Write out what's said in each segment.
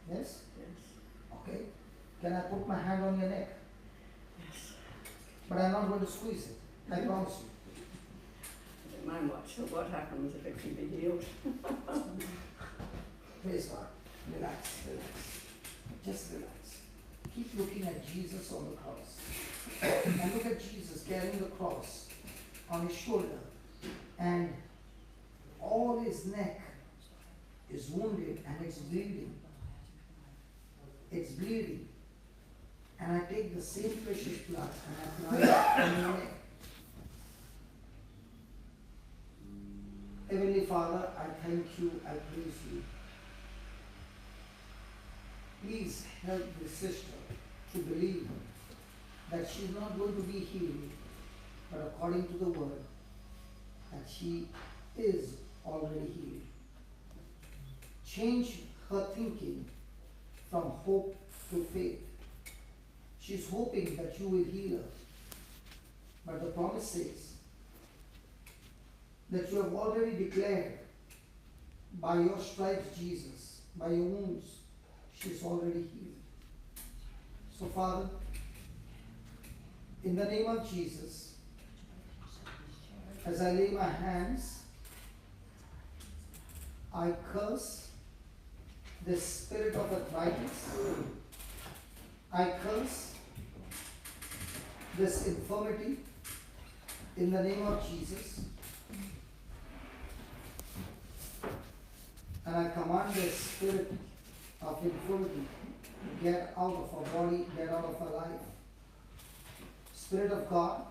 Yes? Yes. Okay. Can I put my hand on your neck? Yes. But I'm not going to squeeze it. I promise you. I don't mind what happens if it can be healed. Praise God. Relax, relax. Just relax. Keep looking at Jesus on the cross. And look at Jesus carrying the cross on his shoulder. And all his neck is wounded and it's bleeding. It's bleeding. And I take the same precious blood and I apply it on your neck. Heavenly Father, I thank you, I praise you. Please help this sister to believe that she is not going to be healed, but according to the word, that she is already healed. Change her thinking from hope to faith. She's hoping that you will heal her. But the promise says that you have already declared by your stripes, Jesus, by your wounds, she is already healed. So, Father, in the name of Jesus, as I lay my hands, I curse the spirit of arthritis. I curse this infirmity in the name of Jesus. And I command the spirit of infirmity to get out of our body, get out of our life. Spirit of God,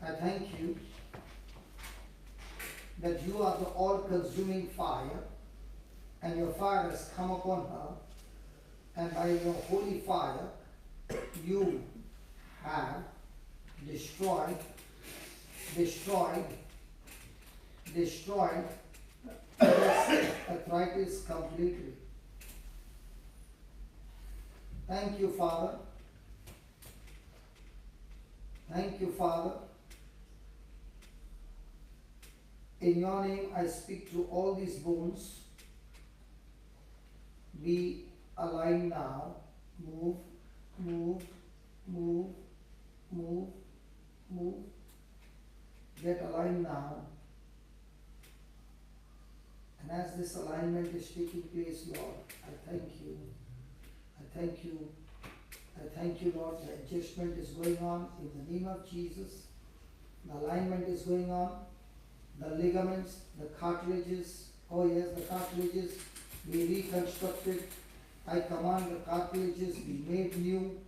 I thank you that you are the all-consuming fire, and your fire has come upon her, and by your holy fire, you have destroyed this arthritis completely. Thank you, Father. Thank you, Father. In your name, I speak to all these bones. Be aligned now. Move, move, move, move, move. Get aligned now. And as this alignment is taking place, Lord, I thank you. I thank you. I thank you, Lord. The adjustment is going on in the name of Jesus. The alignment is going on. The ligaments, the cartilages, oh yes, the cartilages be reconstructed. I command the cartilages be made new,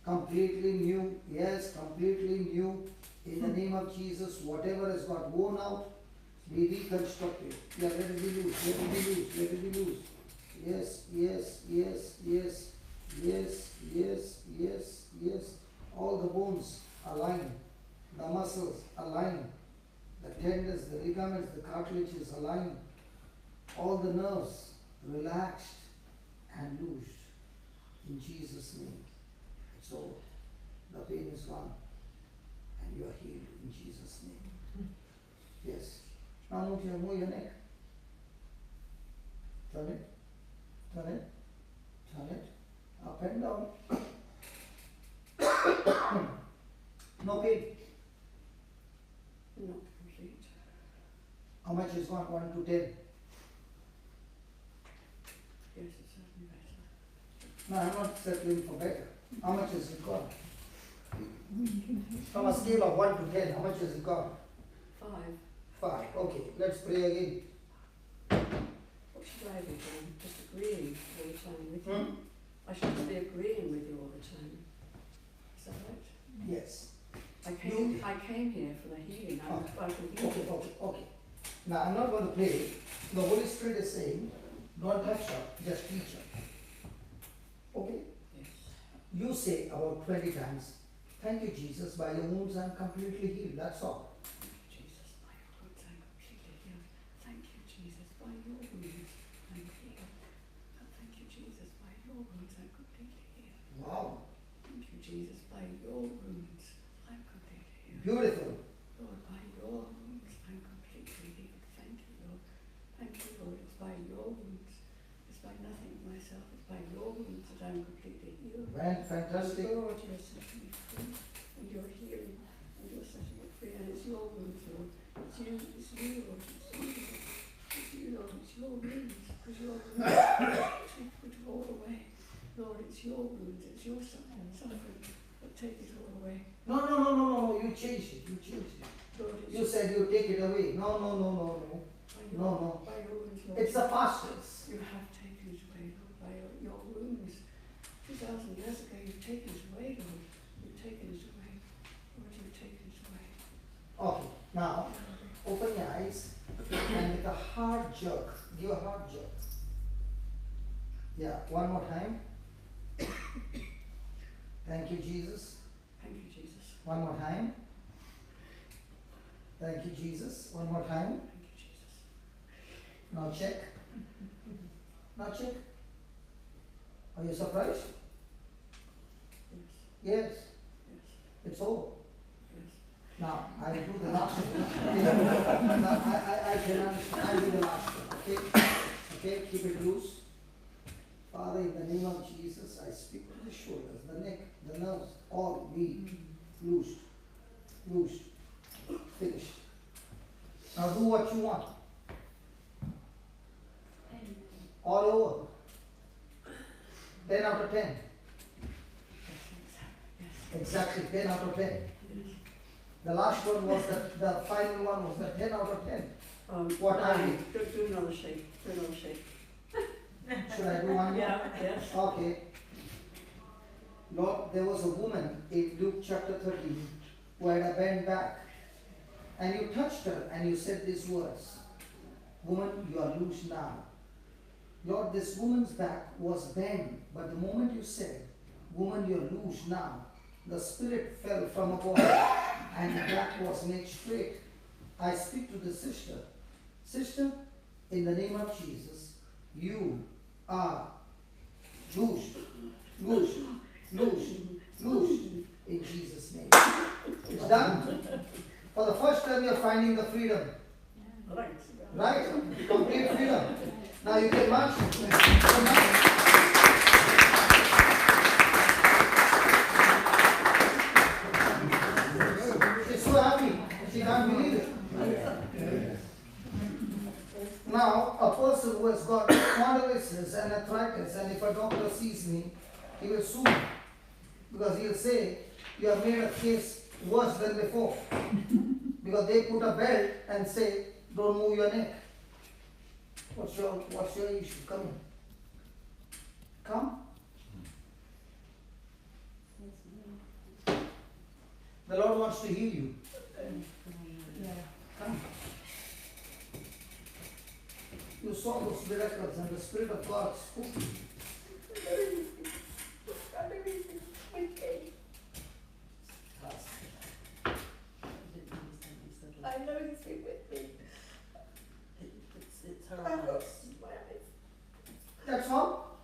completely new. Yes, completely new. In the name of Jesus, whatever has got worn out, be reconstructed. Yeah, let it be loose, let it be loose, let it be loose. Yes, yes, yes, yes, yes, yes, yes, yes. All the bones align, the muscles align, the tendons, the ligaments, the cartilages align, all the nerves relaxed and loosed. In Jesus' name. So the pain is gone and you are healed in Jesus' name. Yes. Now I want you to move your neck. Turn it, turn it, turn it, up and down. No pain. Not complete. How much is gone? 1 to 10. Yes, it's certainly better. No, I'm not settling for better. How much is it gone? From a scale of 1 to 10, how much is it gone? 5. 5. Okay, let's pray again. What should I be doing? Just agreeing all the time with you? I should just be agreeing with you all the time. Is that right? Yes. I came here for the healing. I can heal Okay, you. okay, okay. Now I'm not going to pray. The Holy Spirit is saying, don't touch her, just teach her. Okay? Yes. You say about 20 times, thank you, Jesus, by your wounds I'm completely healed. That's all. Jesus, by your wounds I'm completely healed. Thank you, Jesus, by your wounds I'm healed. Thank you, Jesus, by your wounds I'm completely healed. Wow. Thank you, Jesus, by your wounds I'm completely healed. Beautiful. Lord, by your wounds I'm completely healed. Thank you, Lord. Thank you, Lord. It's by your wounds myself. It's by your wounds that I'm completely healed. Fantastic. Lord, you're setting me free, and you're healing, and you're setting me free, and it's your wounds, Lord. It's you, Lord. It's you, Lord. It's you, Lord. It's your wounds, because your wounds put it all away. Lord, it's your wounds, it's your suffering, but take it all away. No, you changed it. Lord, You said you take it away. No. By your wounds, Lord. It's the pastors. You have taken it away, Lord, by your wounds. 2,000 years ago, you've taken it away, Lord. You've taken it away. Lord, you've taken it away. Okay, now open your eyes and with a hard jerk. Give a hard jerk. Yeah, one more time. Thank you, Jesus. Thank you, Jesus. One more time. Thank you, Jesus. One more time. Thank you, Jesus. Now check. Now check. Are you surprised? Yes. Yes. Yes. It's over. Yes. Now, I will do the last one. Now, I can understand. I'll do the last one. Okay, keep it loose. Father, in the name of Jesus, I speak to the shoulders, the neck, the nerves, all be loosed. Finished. Now do what you want. All over. 10 out of 10. Exactly 10 out of 10. The last one was the final one was the 10 out of 10. What are we? Do another shake. Should I do one more? Yeah, yes. Okay. Lord, there was a woman in Luke chapter 13 who had a bent back. And you touched her and you said these words, "Woman, you are loose now." Lord, this woman's back was bent, but the moment you said, "Woman, you are loose now," the spirit fell from above and the back was made straight. I speak to the sister. Sister, in the name of Jesus, you are loosed. In Jesus' name. It's done. For the first time you're finding the freedom. Right? Complete freedom. Now you can march. She's so happy. She can't believe it. Now, a person who has got spondylosis and arthritis, and if a doctor sees me, he will sue me. Because he'll say, "You have made a case worse than before." Because they put a belt and say, "Don't move your neck." What's your issue? Come in. Come. The Lord wants to heal you. Come. You saw those miracles and the Spirit of God spoke. I know he's been with me. It's her I've got eyes. my eyes. That's all.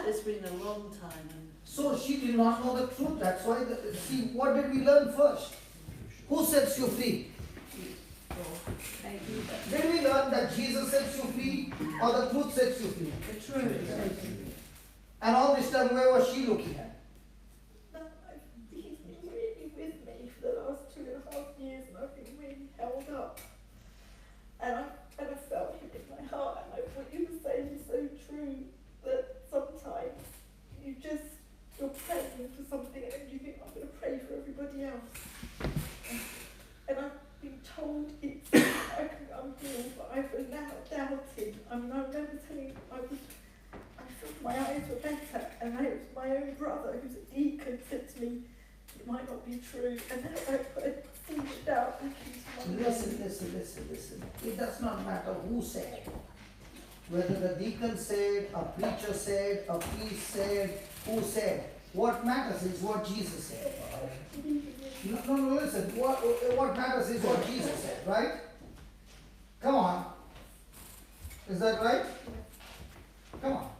It's been a long time. So she did not know the truth. That's why, see, what did we learn first? Who sets you free? Did we learn that Jesus sets you free or the truth sets you free? The truth. And all this time, where was she looking at? No, he's been really with me for the last 2.5 years, and I've been really held up. And I felt him in my heart, and what you were saying is so true, that sometimes you're praying for something and you think, "I'm going to pray for everybody else." And I've been told I'm healed, but I've allowed doubting. I remember telling I thought my eyes were better, and it was my own brother, who's a deacon, said to me, "It might not be true," and then I put a seed of doubt back into my mind. Listen. It does not matter who said. Whether the deacon said, a preacher said, a priest said, who said. What matters is what Jesus said. No, listen. What matters is what Jesus said, right? Come on. Is that right? Come on.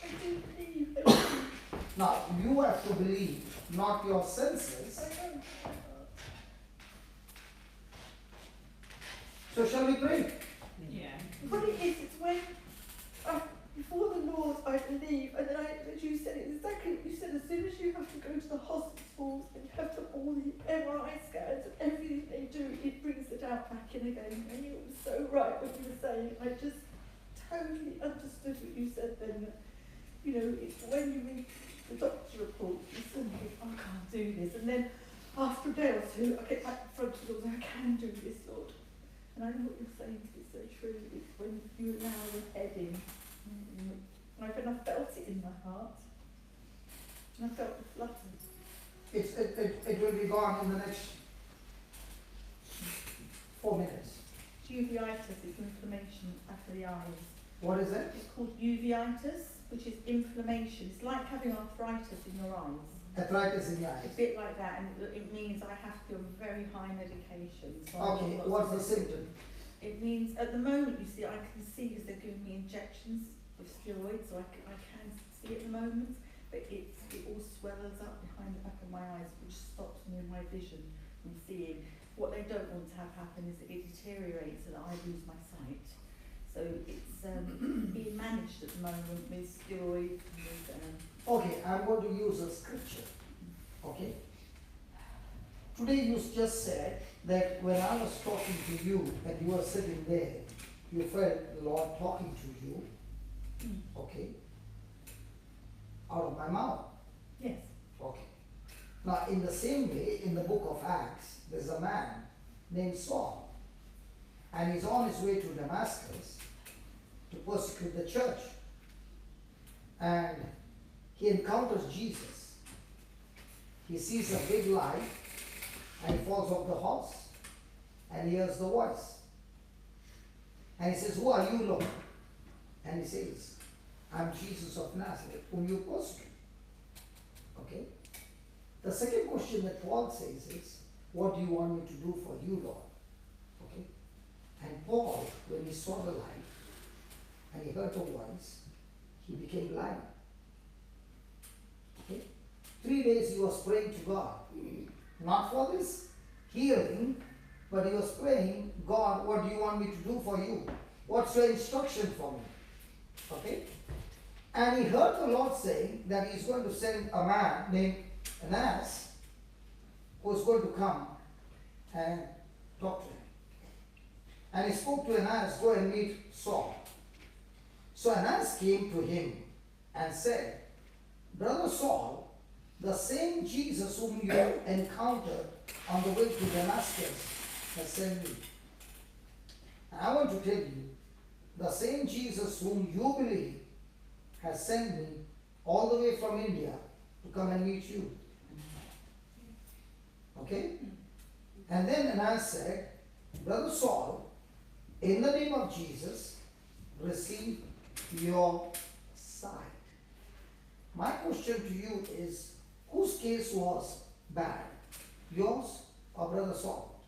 I do believe. Now, you have to believe, not your senses. So shall we pray? Yeah. What it is, it's when, before the totally understood what you said then. That, you know, it's when you read the doctor's report, you suddenly think, I can't do this. And then after a day or two, I get back in front of the Lord and I can do this, Lord. And I know what you're saying is so true. It's when you allow the head in. And I felt it in my heart. And I felt the flutter. It will be gone in the next 4 minutes. Uveitis is inflammation after the eyes. What is it? It's called uveitis, which is inflammation. It's like having arthritis in your eyes. Arthritis in the A eyes. bit like that, and it means I have to be on very high medication. So Okay, what's the symptom? It means, at the moment, you see, I can see as they're giving me injections of steroids, so I can see at the moment, but it all swells up behind the back of my eyes, which stops me in my vision from seeing. What they don't want to have happen is that it deteriorates and I lose my sight. So it's being managed at the moment with steroids and with... Okay, I'm going to use a scripture. Okay? Today you just said that when I was talking to you and you were sitting there, you felt the Lord talking to you. Okay? Out of my mouth. Yes. Okay. Now, in the same way, in the book of Acts, there's a man named Saul, and he's on his way to Damascus to persecute the church. And he encounters Jesus. He sees a big light, and he falls off the horse, and he hears the voice. And he says, "Who are you, Lord?" And he says, "I'm Jesus of Nazareth, whom you persecute." Okay? The second question that Paul says is, "What do you want me to do for you, Lord?" Okay? And Paul, when he saw the light and he heard the voice, he became blind. Okay? 3 days he was praying to God. Not for this healing, but he was praying, "God, what do you want me to do for you? What's your instruction for me?" Okay? And he heard the Lord saying that he's going to send a man named Ananias who is going to come and talk to him. And he spoke to Ananias, "Go and meet Saul." So Ananias came to him and said, "Brother Saul, the same Jesus whom you encountered on the way to Damascus has sent me." And I want to tell you, the same Jesus whom you believe has sent me all the way from India to come and meet you. Okay? And then Ananias said, "Brother Saul, in the name of Jesus, receive your sight." My question to you is, whose case was bad? Yours or Brother Saul?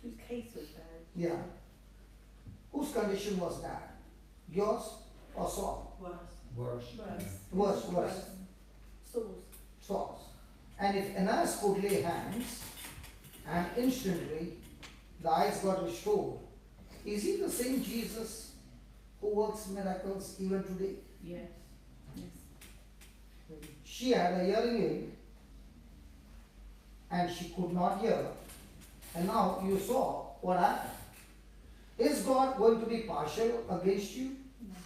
Whose case was bad? Yeah. Whose condition was bad? Yours or Saul? Worse. Worse. Saul's. Saul's. And if Ananias could lay hands and instantly the eyes got restored, is he the same Jesus who works miracles even today? Yes. Yes. She had a hearing aid and she could not hear. And now you saw what happened. Is God going to be partial against you? No.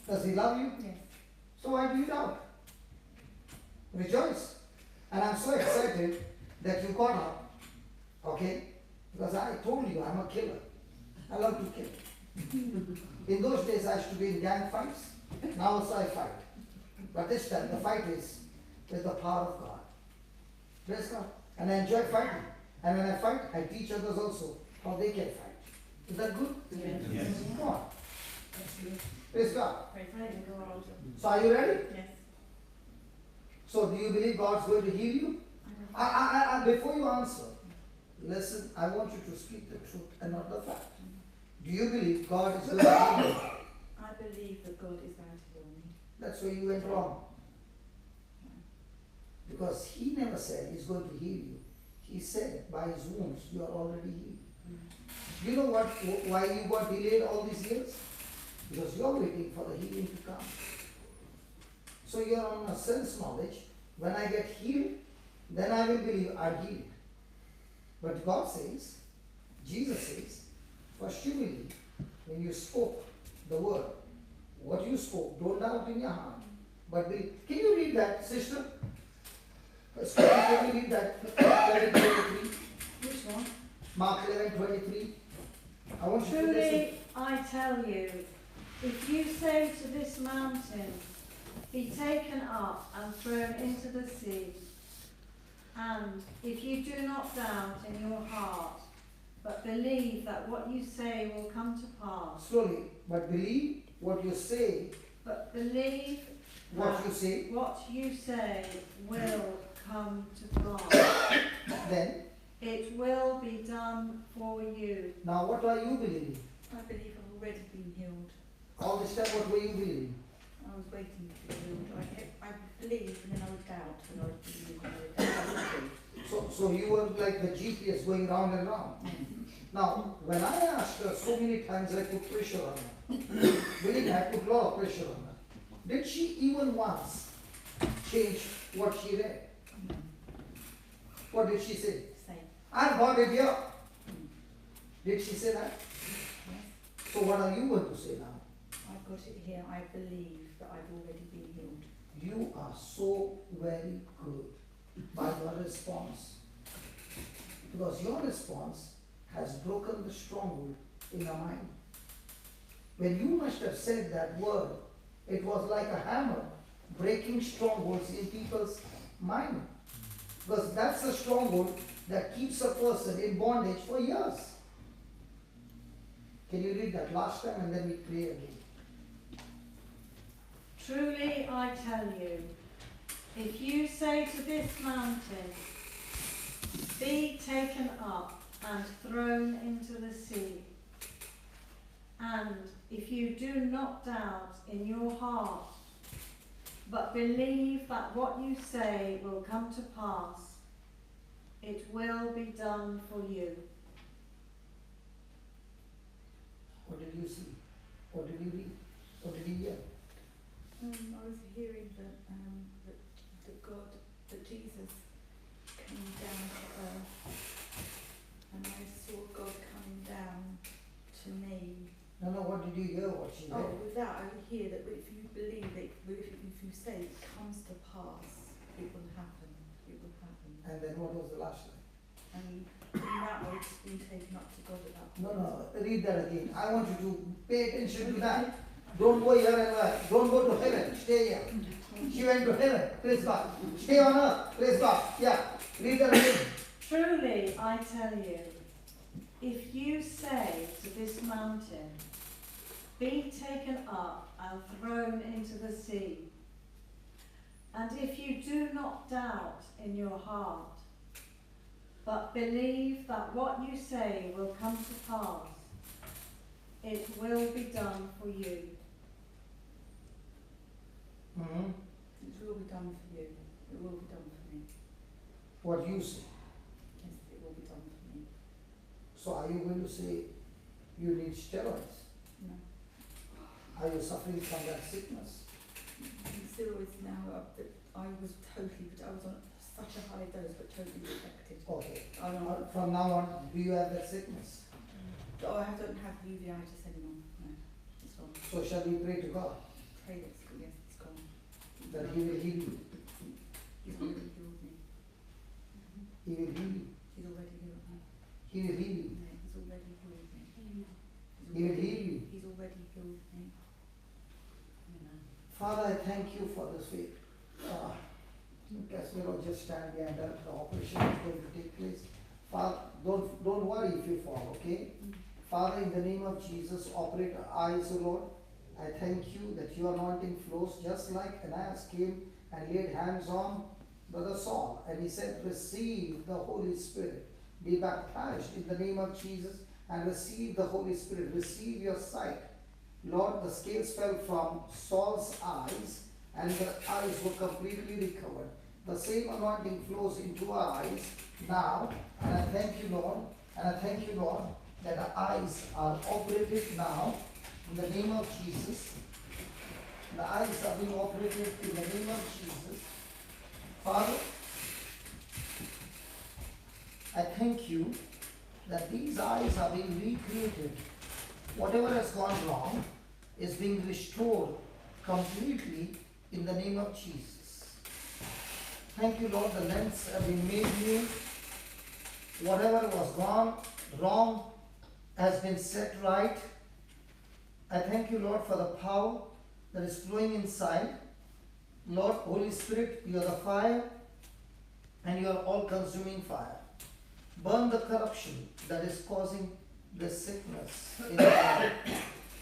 Does he love you? Yes. So why do you doubt? Rejoice. And I'm so excited that you got up. Okay? Because I told you I'm a killer. I love to kill. In those days I used to be in gang fights. Now also I fight. But this time the fight is with the power of God. Praise God. And I enjoy fighting. And when I fight, I teach others also how they can fight. Is that good? Yes. Come on. Praise God. Praise God. So are you ready? Yes. So do you believe God's going to heal you? I before you answer, listen, I want you to speak the truth and not the fact. Do you believe God is going to heal you? I believe that God is going to heal me. That's where you went wrong. Because he never said he's going to heal you. He said by his wounds you are already healed. You know why you got delayed all these years? Because you're waiting for the healing to come. So you're on a sense knowledge. When I get healed, then I will believe I'm healed. But God says, Jesus says, first you believe when you spoke the word. What you spoke, don't doubt in your heart. But can you read that, sister? Can you read that 11:23? Which one? Mark 11:23. I want you to listen. Truly, I tell you, if you say to this mountain, be taken up and thrown into the sea, and if you do not doubt in your heart, but believe that what you say will come to pass, Slowly, but believe what you say, but believe what that you say, what you say will come to pass, then. it will be done for you. Now what are you believing? I believe I've already been healed. All this time, what were you believing? I was waiting to be healed. I believed and then I would doubt and I would believe and I would doubt. So you were like the GPS going round and round. Now, when I asked her so many times, I put pressure on her. Believe me, I put a lot of pressure on her. Did she even once change what she read? What did she say? Same. I've got it here. Did she say that? Yes. So what are you going to say now? I've got it here. I believe that I've already been healed. You are so very good by your response. Because your response has broken the stronghold in your mind. When you must have said that word, it was like a hammer breaking strongholds in people's mind. Because that's a stronghold that keeps a person in bondage for years. Can you read that last time and then we pray again? Truly, I tell you, if you say to this mountain, be taken up and thrown into the sea, and if you do not doubt in your heart, but believe that what you say will come to pass, it will be done for you. What did you see? What did you read? What did you hear? I was hearing that God, that Jesus came down to earth, and I saw God coming down to me. No, what did you hear? What she read? Oh, with that I would hear that if you believe it, if you say it comes to pass, it will happen. It will happen. And then what was the last line? And in that I was being taken up to God at that point. No, read that again. I want you to pay attention to that. Don't go here and there. Don't go to heaven. Stay here. She went to heaven. Praise God. Stay on earth. Praise God. Yeah. Read that again. Truly, I tell you, if you say to this mountain, be taken up and thrown into the sea, and if you do not doubt in your heart, but believe that what you say will come to pass, it will be done for you. Mm-hmm. It will be done for you. It will be done for me. What you say. Yes, it will be done for me. So are you going to say you need steroids? No. Are you suffering from that sickness? Steroids now, I was on such a high dose, but totally affected. Okay. I'm not, From now on, do you have that sickness? I don't have uveitis anymore. No, it's gone. So shall we pray to God Pray that yes, it's gone. that He will heal you? He's already healed me. He will heal you. He's already healed me. He will heal you. Yeah, he's already healed me. He will heal you. He's already healed me. Amen. Father, I thank you for this faith. Guess we don't just stand behind that. The operation is going to take place. Father, don't worry if you fall, okay? Father, in the name of Jesus, operate our eyes, O Lord. I thank you that your anointing flows just like Ananias came and laid hands on Brother Saul. And he said, receive the Holy Spirit. Be baptized in the name of Jesus and receive the Holy Spirit. Receive your sight. Lord, the scales fell from Saul's eyes and the eyes were completely recovered. The same anointing flows into our eyes now. And I thank you, Lord. And I thank you, Lord, that our eyes are operated now in the name of Jesus. The eyes are being operated in the name of Jesus. Father, I thank you that these eyes are being recreated. Whatever has gone wrong, is being restored completely in the name of Jesus. Thank you, Lord, the lens have been made new. Whatever was gone wrong has been set right. I thank you, Lord, for the power that is flowing inside. Lord, Holy Spirit, you are the fire and you are all-consuming fire. Burn the corruption that is causing this sickness in the body.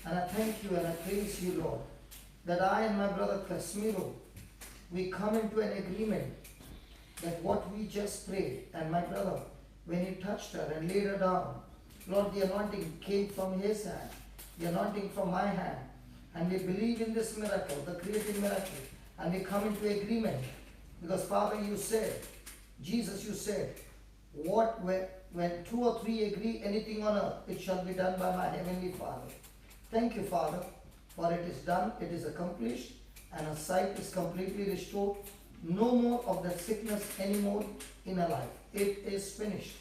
And I thank you and I praise you, Lord, that I and my brother Casimiro, we come into an agreement that what we just prayed, and my brother, when he touched her and laid her down, Lord, the anointing came from his hand, the anointing from my hand, and we believe in this miracle, the creative miracle, and we come into agreement, because Father, you said, Jesus, you said, when 2 or 3 agree anything on earth, it shall be done by my heavenly Father. Thank you, Father, for it is done, it is accomplished, and her sight is completely restored. No more of that sickness anymore in her life. It is finished.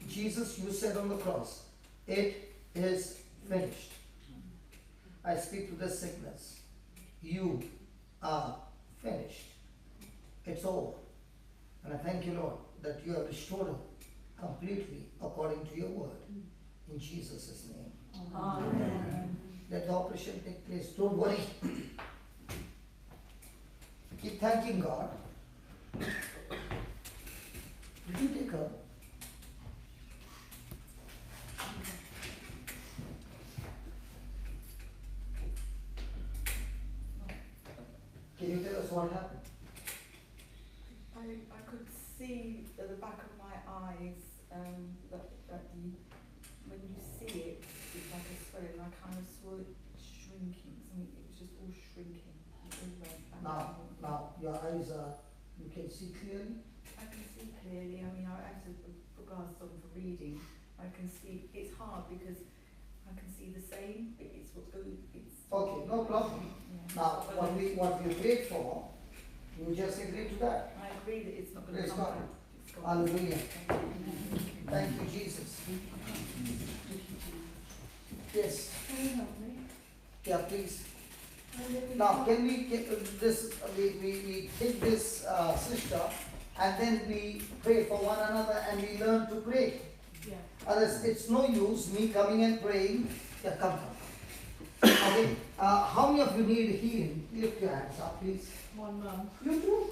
Jesus, you said on the cross, it is finished. I speak to this sickness. You are finished. It's over. And I thank you, Lord, that you have restored her completely according to your word. In Jesus' name. Amen. Let the operation take place. Don't worry. Keep thanking God. Did you take her? Can you tell us what happened? I could see at the back of my eyes that when you see it, it's like a swelling. I kind of saw it shrinking. Something, it was just all shrinking. It all went back. Now your eyes are, you can see clearly? I can see clearly. I mean, I have to put glasses on for reading. I can see. It's hard because I can see the same. It's what's going. It's Okay, no problem. yeah. Now, what we prayed for, you just agree to that. I agree that it's not going to Praise come God. back. It's gone. Hallelujah. Thank you, Jesus. Yes. Can you help me? Yeah, please. I live in Now, can we get this? We take this sister, and then we pray for one another, and we learn to pray. Yeah. Others, it's no use me coming and praying. Yeah, come. Okay. How many of you need healing? Lift your hands up, please. One mum. You do.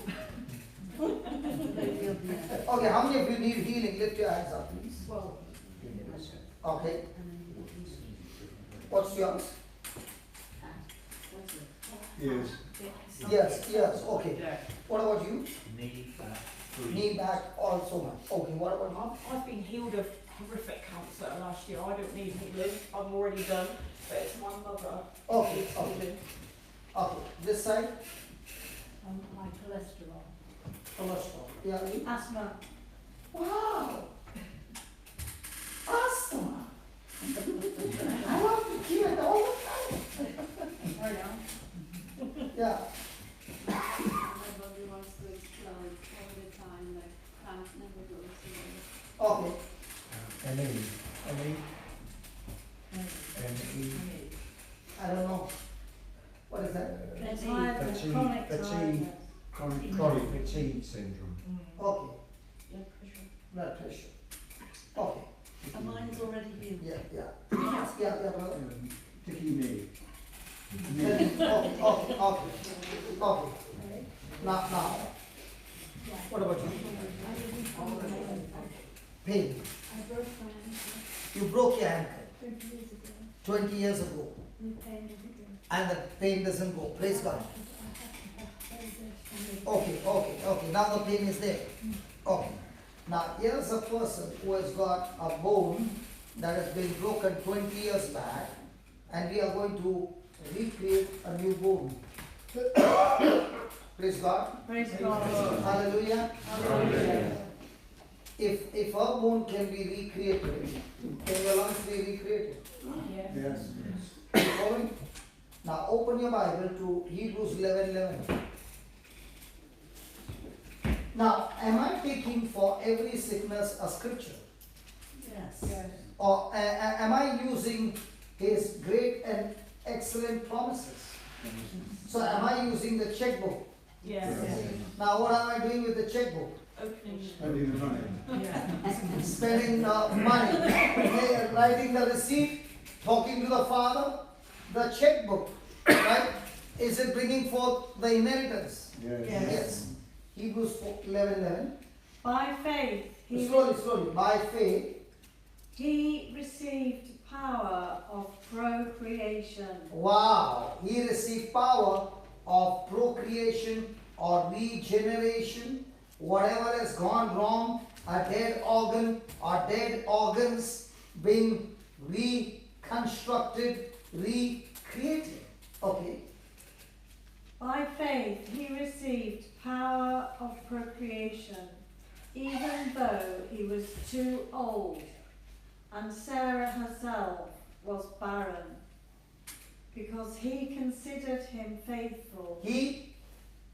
Okay. How many of you need healing? Lift your hands up, please. Well, Okay. What's yours? Yes. Yes. Okay. What about you? Knee back. Knee back, all so much. Okay. What about you? I've been healed of horrific cancer last year. I don't need healing. I'm already done. But it's my mother. Okay, who needs okay. healing. Okay. This side, My cholesterol. cholesterol. Yeah. You? Asthma. Wow. Asthma. I want to hear it all the time. Yeah. My body wants to explode all the time, like can't never goes away. Okay. M-E. I don't know. What is that? Tiredness, Fatigue, chronic fatigue. tiredness. Chronic fatigue syndrome. Okay. Blood pressure. Blood pressure. Okay. And mine's already healed. Yeah. Brother. Dicky knee. Okay. Now. What about you? Pain. I broke my ankle You broke your ankle 20 years ago. 20 years ago, And the pain is again. and the pain doesn't go. Praise God. Okay. Now the pain is there. Okay. Now here's a person who has got a bone that has been broken 20 years back, and we are going to recreate a new bone. Praise God. Praise God. Hallelujah. Hallelujah. If our bone can be recreated, can your lungs be recreated? Yes. You following? Now open your Bible to Hebrews 11:11. Now, am I taking for every sickness a scripture? Yes. Or am I using his great and excellent promises. So am I using the checkbook? Yes. Now what am I doing with the checkbook? Opening. Spending the money. Yeah. Spending money, okay, writing the receipt, talking to the father, the checkbook, right? Is it bringing forth the inheritance? Yes. Yes. Hebrews 11:11. By faith, Slowly. By faith, he received power of procreation. wow, he received power of procreation or regeneration. Whatever has gone wrong, a dead organ or dead organs being reconstructed, recreated. Okay. By faith, he received power of procreation, even though he was too old, and Sarah herself was barren, because he considered him faithful. He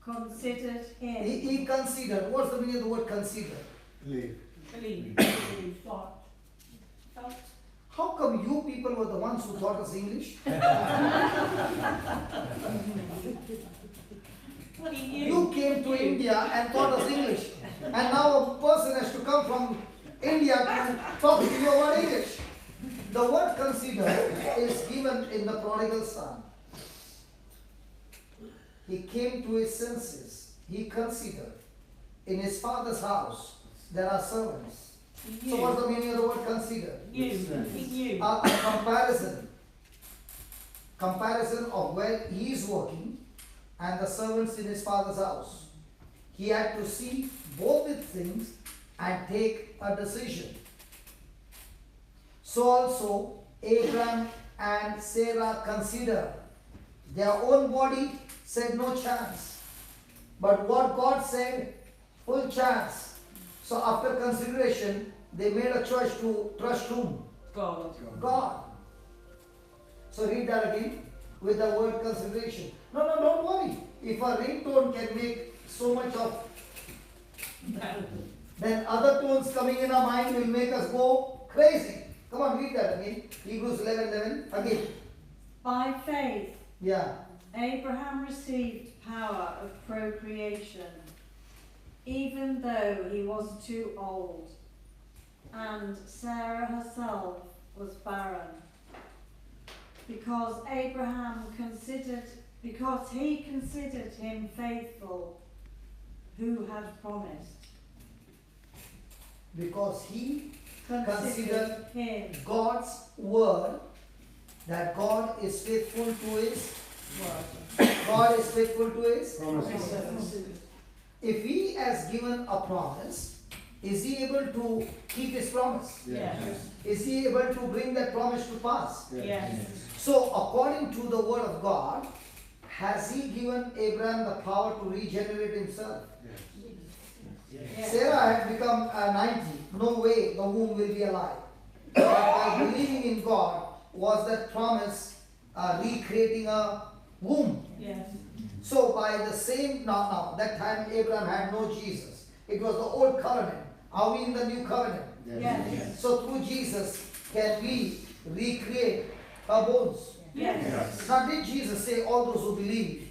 Considered him. He considered. What's the meaning of the word consider? Believe. Believe. Thought. Felt. How come you people were the ones who taught us English? What do you? You came to India and taught us English. And now a person has to come from India to talk to you about English. The word consider is given in the prodigal son. He came to his senses. He considered. In his father's house, there are servants. So what's the meaning of the word consider? You. He knew. A comparison of where he is working and the servants in his father's house. He had to see both the things and take a decision. So also Abraham and Sarah considered. Their own body said no chance. But what God said, full chance. So after consideration, they made a choice to trust whom? God. God. So read that again with the word consideration. No, don't worry. If a ringtone can make so much of, then other tones coming in our mind will make us go crazy. Come on, read that again. Hebrews 11:11 again. By faith, Yeah. Abraham received power of procreation, even though he was too old, and Sarah herself was barren, because he considered him faithful who had promised. Because he Considered him. God's word, that God is faithful to his Word. God is faithful to his. Promises. If he has given a promise, is he able to keep his promise? Yes. Is he able to bring that promise to pass? Yes. So according to the word of God, has he given Abraham the power to regenerate himself? Yes. Sarah had become 90. No way the womb will be alive. But by believing in God, was that promise recreating a womb? Yes. So by the same, now, that time Abraham had no Jesus. It was the old covenant. Are we in the new covenant? Yes. So through Jesus, can we recreate our bones? Yes. Now did Jesus say all those who believe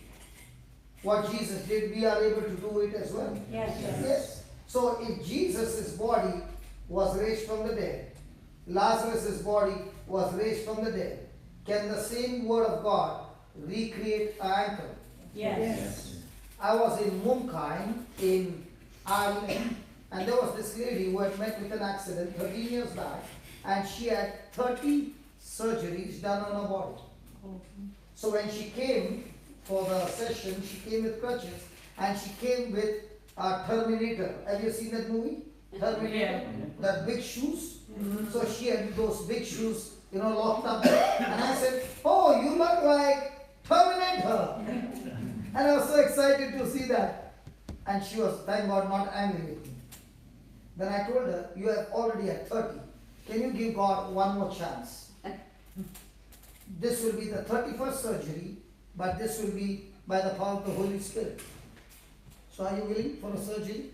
what Jesus did, we are able to do it as well? Yes. Yes. So if Jesus' body was raised from the dead, Lazarus' body was raised from the dead, can the same word of God recreate an ankle? Yes. I was in Mumbai in Ireland, and there was this lady who had met with an accident 13 years back, and she had 30 surgeries done on her body. So when she came for the session, she came with crutches, and she came with a Terminator. Have you seen that movie? Terminator? Yeah. That big shoes. So she had those big shoes, locked up. And I said, "Oh, you look like Terminator." And I was so excited to see that. And she was, thank God, not angry with me. Then I told her, "You have already had 30. Can you give God one more chance? This will be the 31st surgery, but this will be by the power of the Holy Spirit. So are you willing for a surgery?"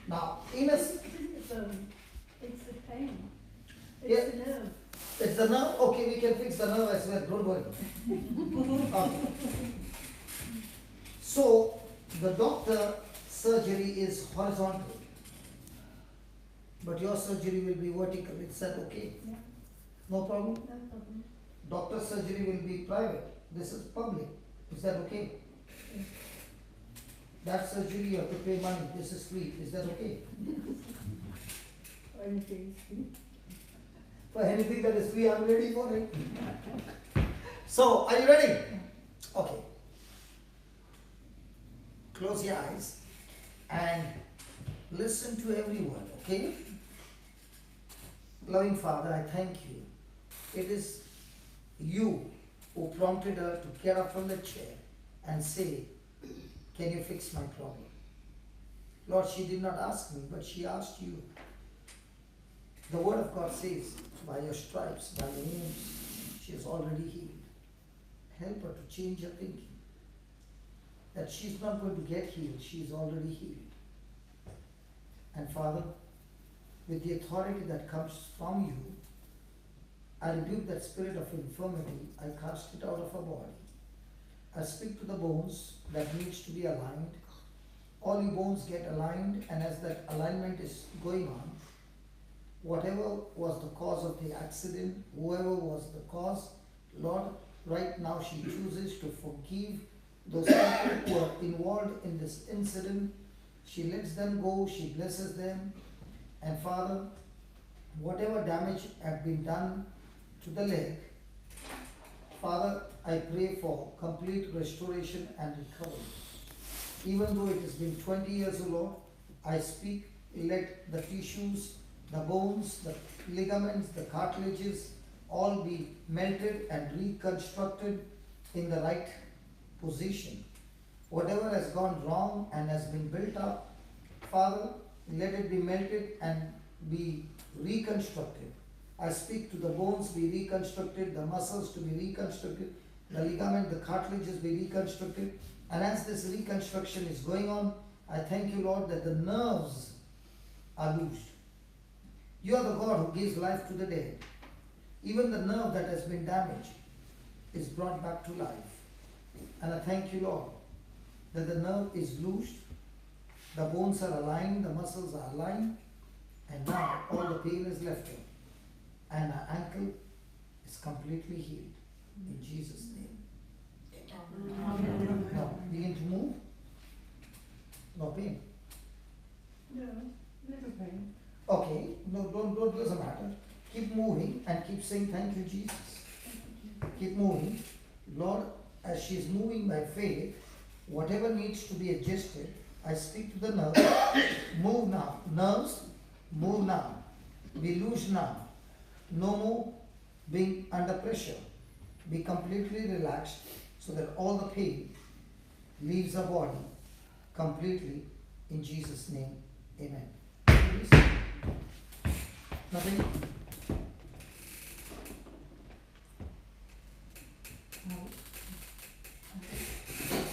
Now, in a It's a pain. Yeah. It's a nerve. It's the nerve? Okay, we can fix the nerve as well, don't worry. Okay. So, the doctor surgery is horizontal, but your surgery will be vertical. Is that okay? Yeah. No problem? No problem. Doctor surgery will be private. This is public. Is that okay? Yes. That surgery you have to pay money. This is free. Is that okay? Anything is free. For anything that is free, I'm ready for it. So, are you ready? Okay. Close your eyes and listen to every word, okay? Loving Father, I thank you. It is you who prompted her to get up from the chair and say, can you fix my problem? Lord, she did not ask me, but she asked you. The word of God says, by your stripes, by your wounds, she is already healed. Help her to change her thinking. That she's not going to get healed, she is already healed. And Father, with the authority that comes from you, I rebuke that spirit of infirmity, I cast it out of her body. I speak to the bones that needs to be aligned. All your bones get aligned, and as that alignment is going on, whatever was the cause of the accident, whoever was the cause, Lord, right now she chooses to forgive those people who are involved in this incident. She lets them go, she blesses them. And Father, whatever damage had been done to the leg, Father, I pray for complete restoration and recovery. Even though it has been 20 years, O Lord, I speak, let the tissues, the bones, the ligaments, the cartilages, all be melted and reconstructed in the right position. Whatever has gone wrong and has been built up, Father, let it be melted and be reconstructed. I speak to the bones be reconstructed, the muscles to be reconstructed, the ligament, the cartilages be reconstructed. And as this reconstruction is going on, I thank you, Lord, that the nerves are loosed. You are the God who gives life to the dead. Even the nerve that has been damaged is brought back to life. And I thank you, Lord, that the nerve is loosed, the bones are aligned, the muscles are aligned, and now all the pain is left her. And her ankle is completely healed. In Jesus' name. Amen. Now, begin to move. No pain. No, never pain. Okay, no, don't, doesn't matter. Keep moving and keep saying, thank you, Jesus. Keep moving. Lord, as she is moving by faith, whatever needs to be adjusted, I speak to the nerves. Move now. Nerves, move now. Be loose now. No more being under pressure. Be completely relaxed so that all the pain leaves the body completely in Jesus' name. Amen. Please. Nothing? No.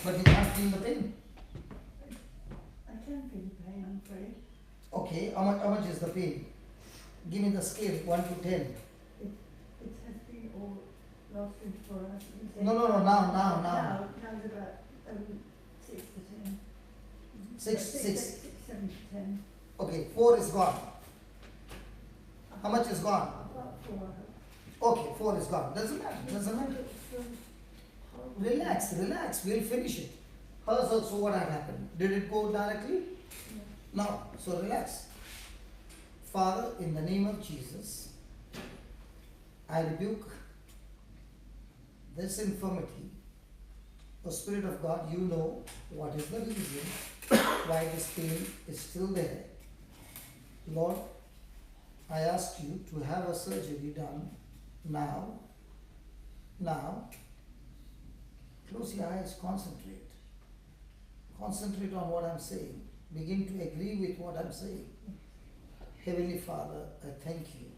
But you can't feel the pain. I can feel the pain, I'm afraid. Okay, how much is the pain? Give me the scale, 1 to 10. It has been all last 24 hours. No, now. Now it's about 6 to 10. 6, 7 to 10. Okay, 4 is gone. How much is gone? About 4, I hope. Okay, 4 is gone. Doesn't matter. Relax. We'll finish it. Hers also, what had happened? Did it go directly? No. So relax. Father, in the name of Jesus, I rebuke this infirmity. The Spirit of God, you know what is the reason why this pain is still there. Lord, I ask you to have a surgery done now. Close your eyes, concentrate. Concentrate on what I'm saying. Begin to agree with what I'm saying. Heavenly Father, I thank you.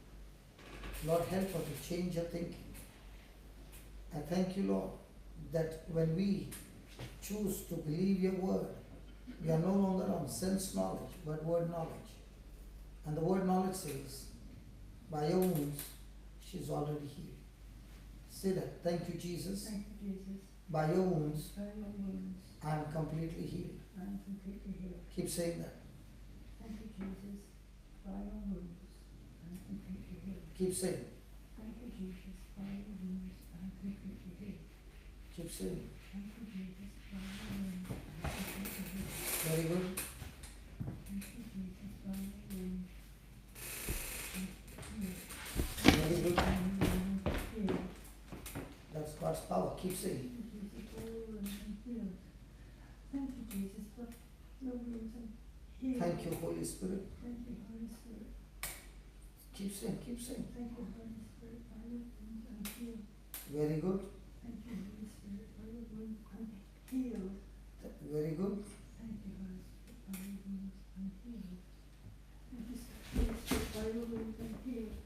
Lord, help her to change her thinking. I thank you, Lord, that when we choose to believe your word, we are no longer on sense knowledge, but word knowledge. And the word knowledge says, by your wounds, she She's already healed. Say that. Thank you, Jesus. Thank you, Jesus. By your wounds, By your wounds, I am completely healed. I am completely healed. Keep saying that. Thank you, Jesus. By your wounds, I am completely healed. Keep saying. Thank you, Jesus. By your wounds, I am completely healed. Keep saying. Thank you, Jesus. By your wounds, I am completely healed. Very good. Thank you, Jesus. By your wounds, Very good. I am healed. That's God's power. Keep saying. Thank you, Jesus. By your wounds, I'm healed. Thank you, Jesus. By your wounds, I'm healed. Thank you, Holy Spirit. Thank you, Holy Spirit. Keep saying. Keep saying. Thank you, Holy Spirit. By your wounds, I'm healed. Very good. Thank you, Holy Spirit. By your wounds, I'm healed. Very good. Thank you, Holy Spirit. By your wounds, I'm healed. Thank you, Holy Spirit. By your wounds, I'm healed.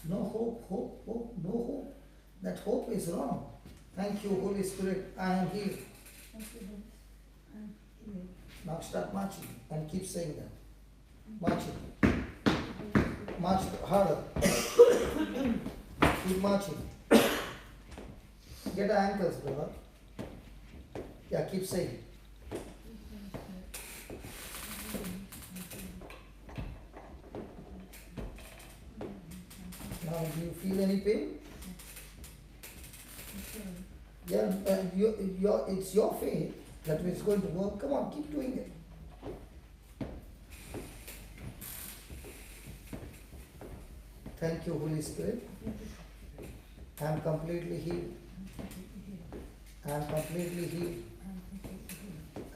No hope, hope, hope, no hope. That hope is wrong. Thank you, Holy Spirit. I am healed. Thank you, Holy Spirit. I'm healed. Now start marching and keep saying that. Marching. March harder. Keep marching. Get the ankles, brother. Yeah, keep saying. Now, do you feel any pain? Yeah, it's your faith that is going to work. Come on, keep doing it. Thank you, Holy Spirit. I am completely healed. I am completely healed.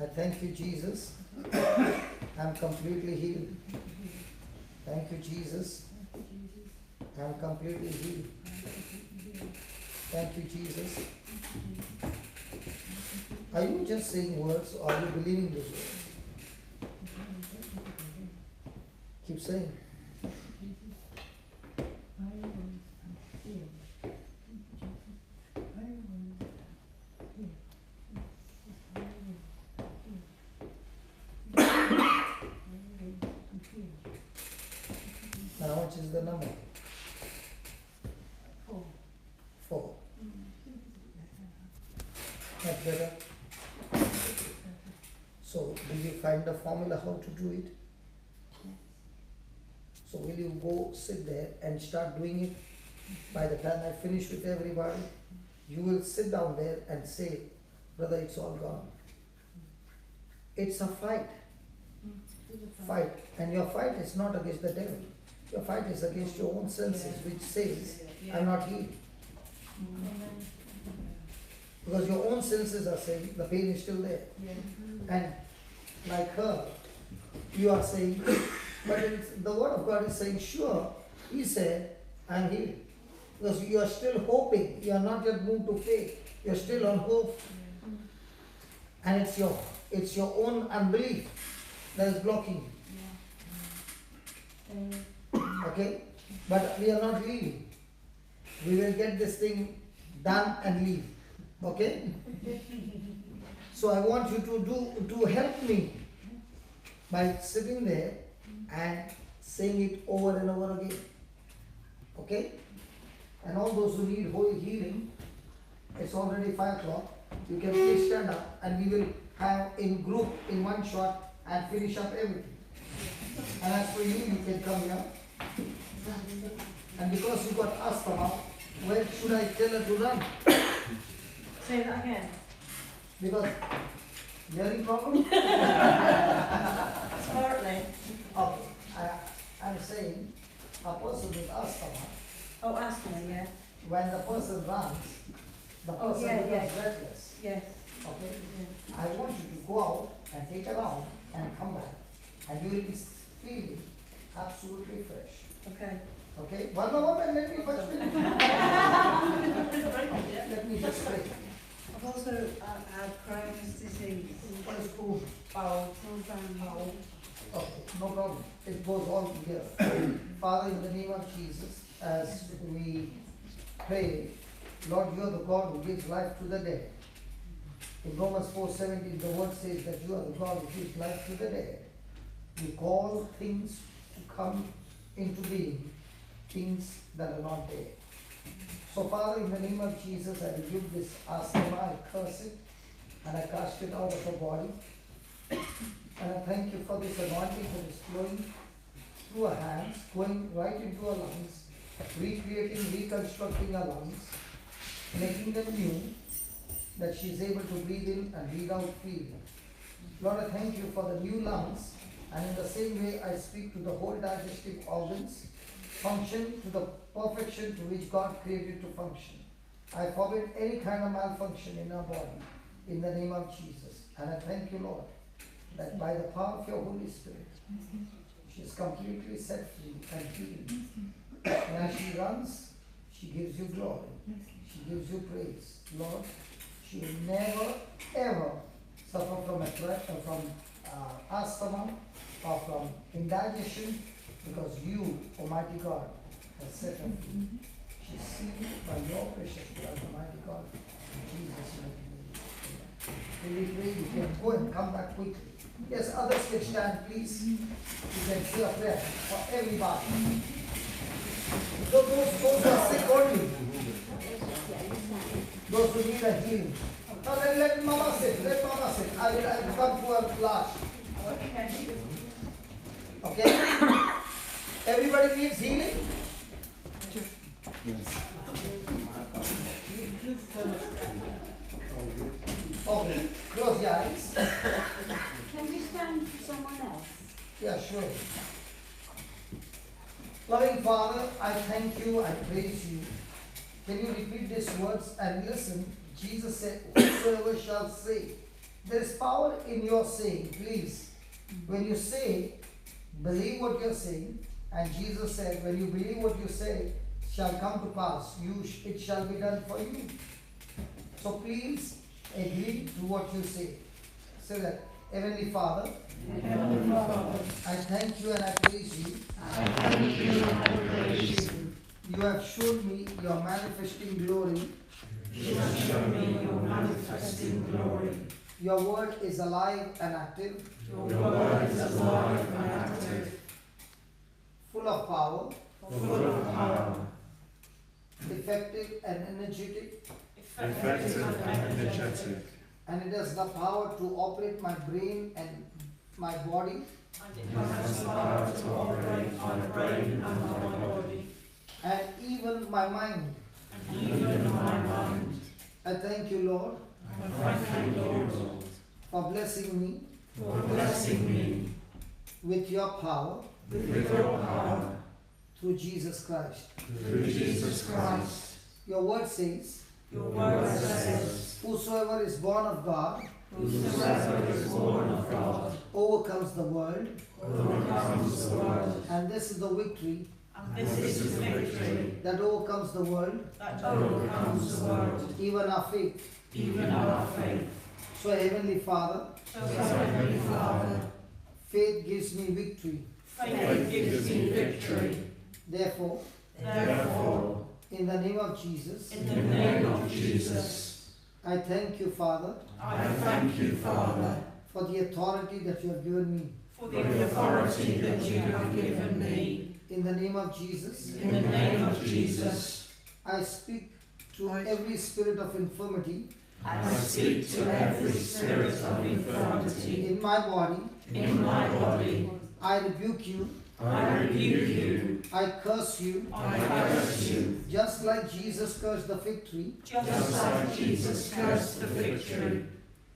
I thank you, Jesus. I am completely healed. Thank you, Jesus. I am completely healed. Thank you, Jesus. Are you just saying words or are you believing those words? Keep saying. Now, how much is the number? 4. That's better. So, did you find the formula how to do it? So, will you go sit there and start doing it? By the time I finish with everybody, you will sit down there and say, brother, it's all gone. It's a fight. Fight. And your fight is not against the devil. Your fight is against your own senses, which says, I'm not healed. Because your own senses are saying the pain is still there. And like her, you are saying, but the word of God is saying, sure, he said, I'm healed. Because you are still hoping, you are not yet moved to faith, you are still on hope. And it's your own unbelief that is blocking you. Okay? But we are not leaving. We will get this thing done and leave. Okay? So I want you to help me by sitting there and saying it over and over again. Okay? And all those who need holy healing, it's already 5 o'clock. You can please stand up and we will have in group in one shot and finish up everything. And as for you, you can come here. And because you got asthma, where should I tell her to run? Say that again. Because hearing problem? Partly. Okay, I'm saying a person with asthma, Oh, asthma, yeah. when the person runs, the Oh, person yeah, becomes yeah. restless. Yes. Okay? I want you to go out and take a round and come back. And you will be feeling absolutely fresh. Okay. Okay? One more and let me first finish. Let me just pray. I've also had Crohn's disease. What is cool? Bowel. Bowel. Okay, no problem. It goes all together. Father, in the name of Jesus, as we pray, Lord, you are the God who gives life to the dead. In Romans 4:17, the word says that you are the God who gives life to the dead. You call things to come into being, things that are not there. So Father, in the name of Jesus, I rebuke this asthma, I curse it, and I cast it out of her body. And I thank you for this anointing that is flowing through her hands, going right into her lungs, recreating, reconstructing her lungs, making them new, that she is able to breathe in and breathe out freely. Lord, I thank you for the new lungs, and in the same way I speak to the whole digestive organs, function to the perfection to which God created to function. I forbid any kind of malfunction in our body, in the name of Jesus. And I thank you, Lord, that by the power of your Holy Spirit, she is completely set free and healed. And as she runs, she gives you glory. She gives you praise. Lord, she will never, ever suffer from asthma or from indigestion, because you, Almighty God, have set her free. She is sealed by your precious blood, Almighty God. In Jesus' mighty name. Will we pray? You can go and come back quickly. Yes, others can stand, please. You can say a prayer for everybody. Those who are sick only. Those who need a healing. Now let Mama sit. Let Mama sit. I will come to her last. Okay? Everybody needs healing? Okay. Close your eyes. Can you stand for someone else? Yeah, sure. Loving Father, I thank you, I praise you. Can you repeat these words and listen? Jesus said, whosoever shall say. There is power in your saying, please. When you say, believe what you're saying. And Jesus said, when you believe what you say, shall come to pass. It shall be done for you. So please agree to what you say. Say that, Heavenly Father, I thank you and I praise you. You have shown me your manifesting glory. Your word is alive and active. Full of power. Effective and energetic. And it has the power to operate my brain and my body. And even my mind. I thank you, Lord, for blessing me with your power through Jesus Christ. Your word says, whosoever is born of God overcomes the world. And this is the victory that overcomes the world, even our faith. So Heavenly Father, faith gives me victory. Therefore, in the name of Jesus, I thank you, Father, for the authority that you have given me. In the name of Jesus, I speak to every spirit of infirmity in my body. I rebuke you. I curse you. Just like Jesus cursed the fig tree.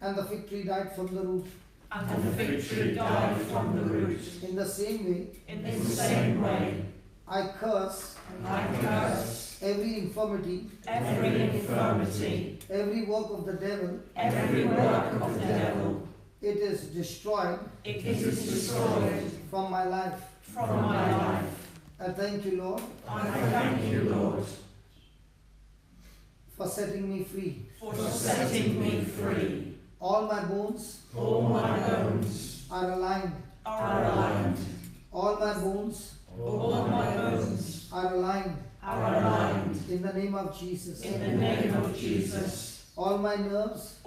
And the fig tree died from the root. In the same way, I curse every infirmity, every work of the devil. It is destroyed from my life. I thank you, Lord, for setting me free. All my bones are aligned. All my bones are aligned. In the name of Jesus. All my nerves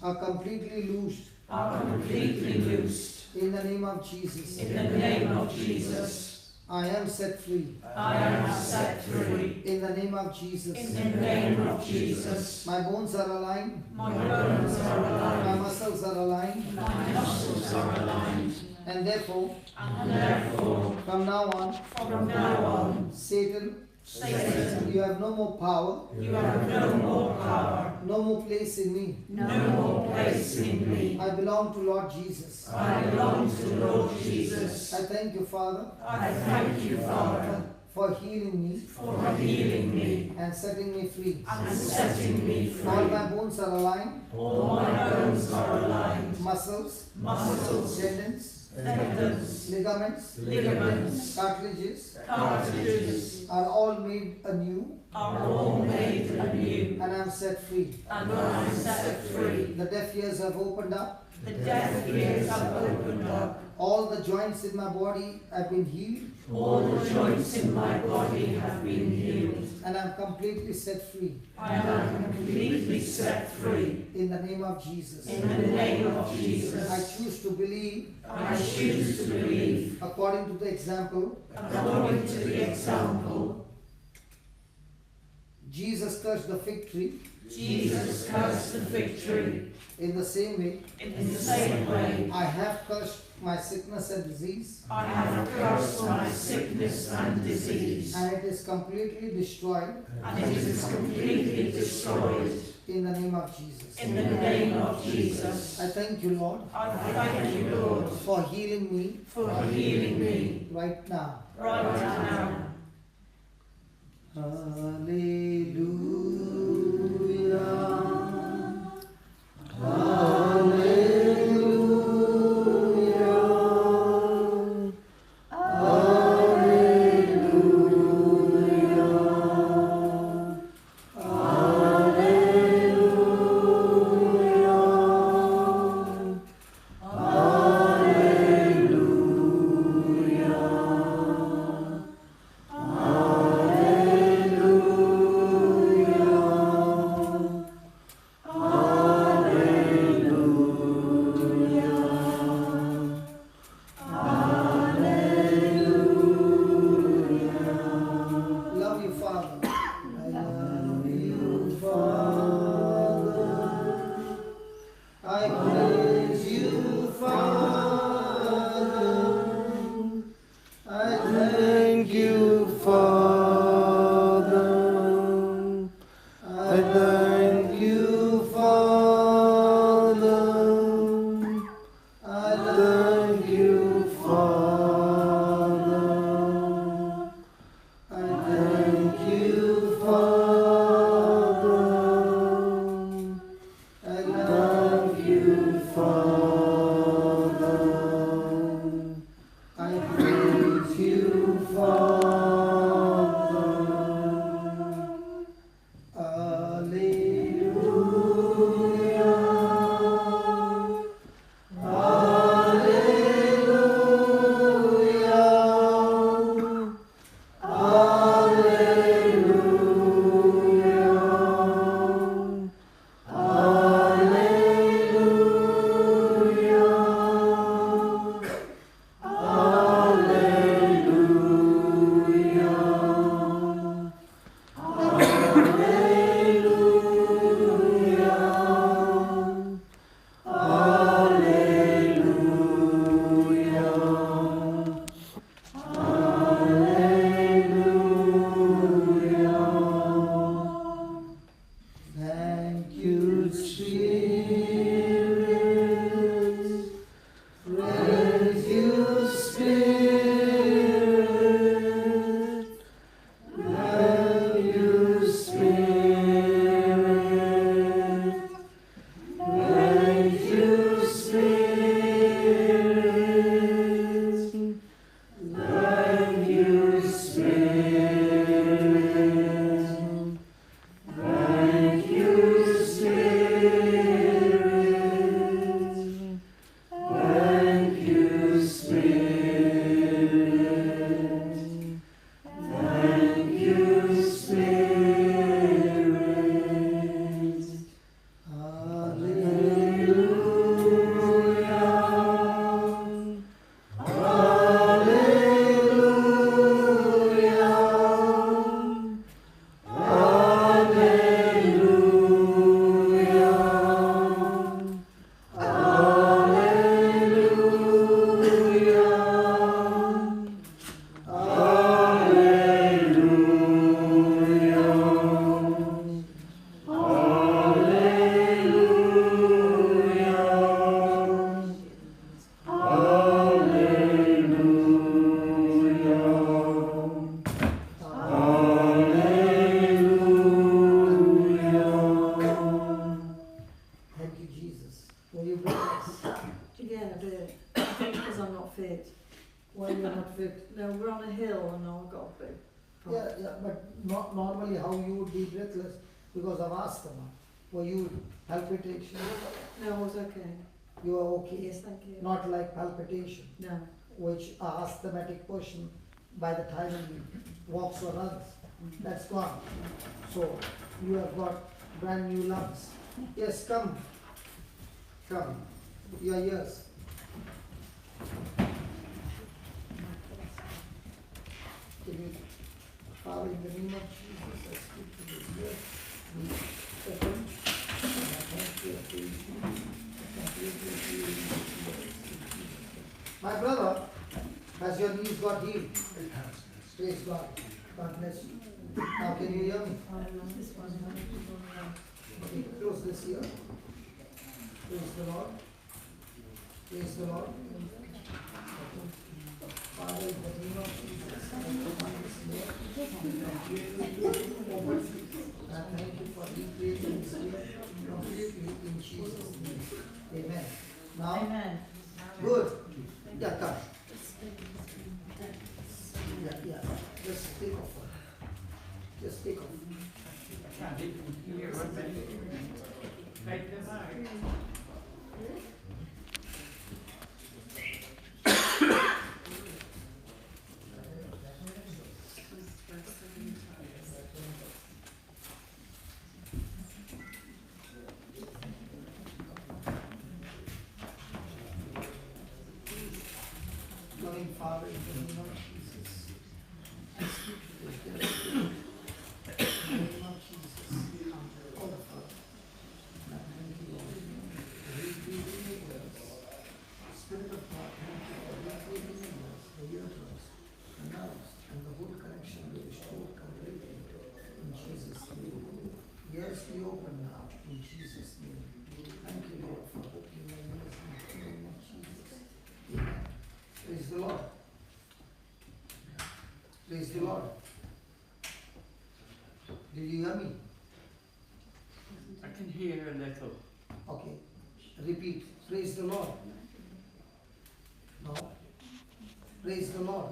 are completely loosed are completely loosed. In the name of Jesus. In the name of Jesus. I am set free. I am set free. In the name of Jesus. In the name of Jesus. My bones are aligned. My bones are My aligned. muscles are aligned. My muscles are aligned. And therefore, From now on, Satan, Satan, you have no more power, you have no more power, no more place in me. no more place in me. I belong to Lord Jesus. I belong to Lord Jesus. I thank you, Father, I thank you, Father, for healing me for healing me and setting me free. and setting me All free. my bones are aligned, All my bones are aligned. muscles, Muscles, tendons, tendons, ligaments, ligaments, cartilages cartilages are all made anew, are all made anew, and I am set free. and I am set free. The deaf ears have opened up. The deaf ears have opened up. All the joints in my body have been healed, All the joints in my body have been healed. and I am completely set free. I am completely set free. In the name of Jesus. In the name of I Jesus. choose to believe I choose to believe, according to the example. according to the example, Jesus cursed the fig tree. Jesus cursed the fig tree. In the same way, In the same way, I have cursed my sickness and disease, I have cursed my sickness and disease, and it is completely destroyed and it is completely destroyed. in the name of Jesus. In the name of Jesus. I thank you, Lord, I thank you, Lord, for healing me for healing me right now. right now. Hallelujah. Hallelujah. not normally how you would be breathless because of asthma. Were you palpitation? No, I was okay. You are okay. Yes, thank you. Not like palpitation, No. which are asthmatic person by the time he walks or runs. That's gone. So you have got brand new lungs. Yes, come. Come. Your ears. Can you, Father, in the name of Jesus, I speak to the ears. We open. And I thank you for you. I completely feel you. My brother, has your knees got healed? Praise God. God bless you. Now can you hear me? Okay, close this ear. Praise the Lord. Praise the Lord. Father, in the name of Jesus, I command this ear. I thank you for recreating this ear completely in Jesus' name. Amen. Now, Amen. good. Yeah, come. Yeah. Just take off. Just take off. I didn't hear what they take them out. Loving Father, in the name of Jesus, I speak to this in the name of Jesus, all of us. I thank you, Lord, for recreating the words. Spirit of God, thank you for recreating the words, the eardrums, the nerves, and the whole connection be restored completely in Jesus' name. Yes, we open now in Jesus' name. Thank you, Lord, for opening my ears in the name of Jesus. Amen. Praise the Lord. Praise the Lord. Did you hear me? I can hear a little. Okay. Repeat. Praise the Lord. No. Praise the Lord.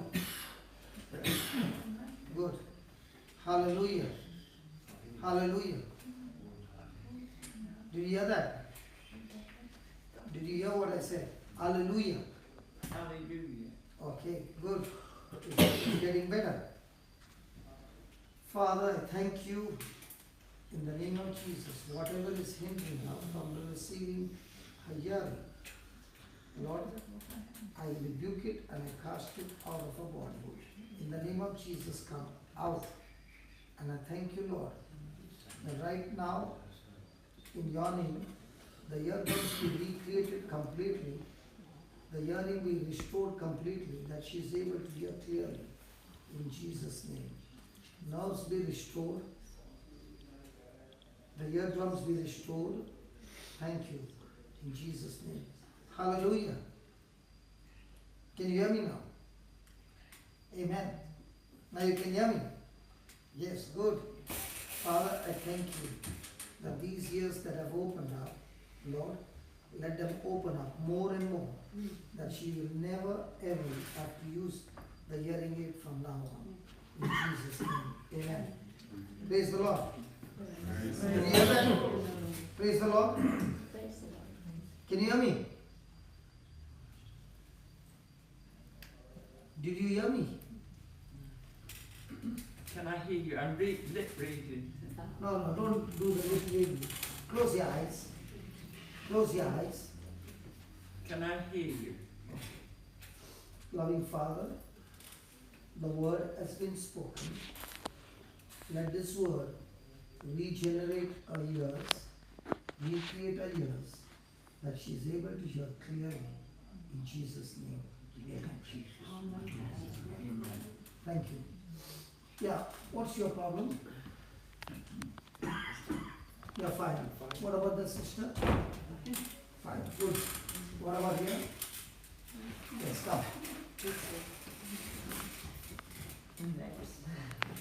Good. Hallelujah. Hallelujah. Did you hear that? Did you hear what I said? Hallelujah. Hallelujah. Okay, good. It's getting better. Father, I thank you in the name of Jesus. Whatever is hindering her from receiving her hearing, Lord, I rebuke it and I cast it out of her body. In the name of Jesus, come out. And I thank you, Lord, that right now, in your name, the eardrums be recreated completely. The hearing be restored completely, that she is able to hear clearly. In Jesus' name. Nerves be restored. The eardrums be restored. Thank you. In Jesus' name. Hallelujah. Can you hear me now? Amen. Now you can hear me? Yes, good. Father, I thank you that these ears that have opened up, Lord, let them open up more and more, that she will never ever have to use the hearing aid from now on. In Jesus' name. Amen. Praise the Lord. Can you hear that? Praise the Lord. Can you hear me? Did you hear me? Can I hear you? I'm lip reading. No, don't do the lip reading. Close your eyes. Close your eyes. Can I hear you? Loving Father, the word has been spoken. Let this word regenerate our ears, recreate our ears, that she is able to hear clearly. In Jesus' name. Amen. Thank you. Yeah, what's your problem? You're fine. What about the sister? Fine, good. What about here? Yes, come.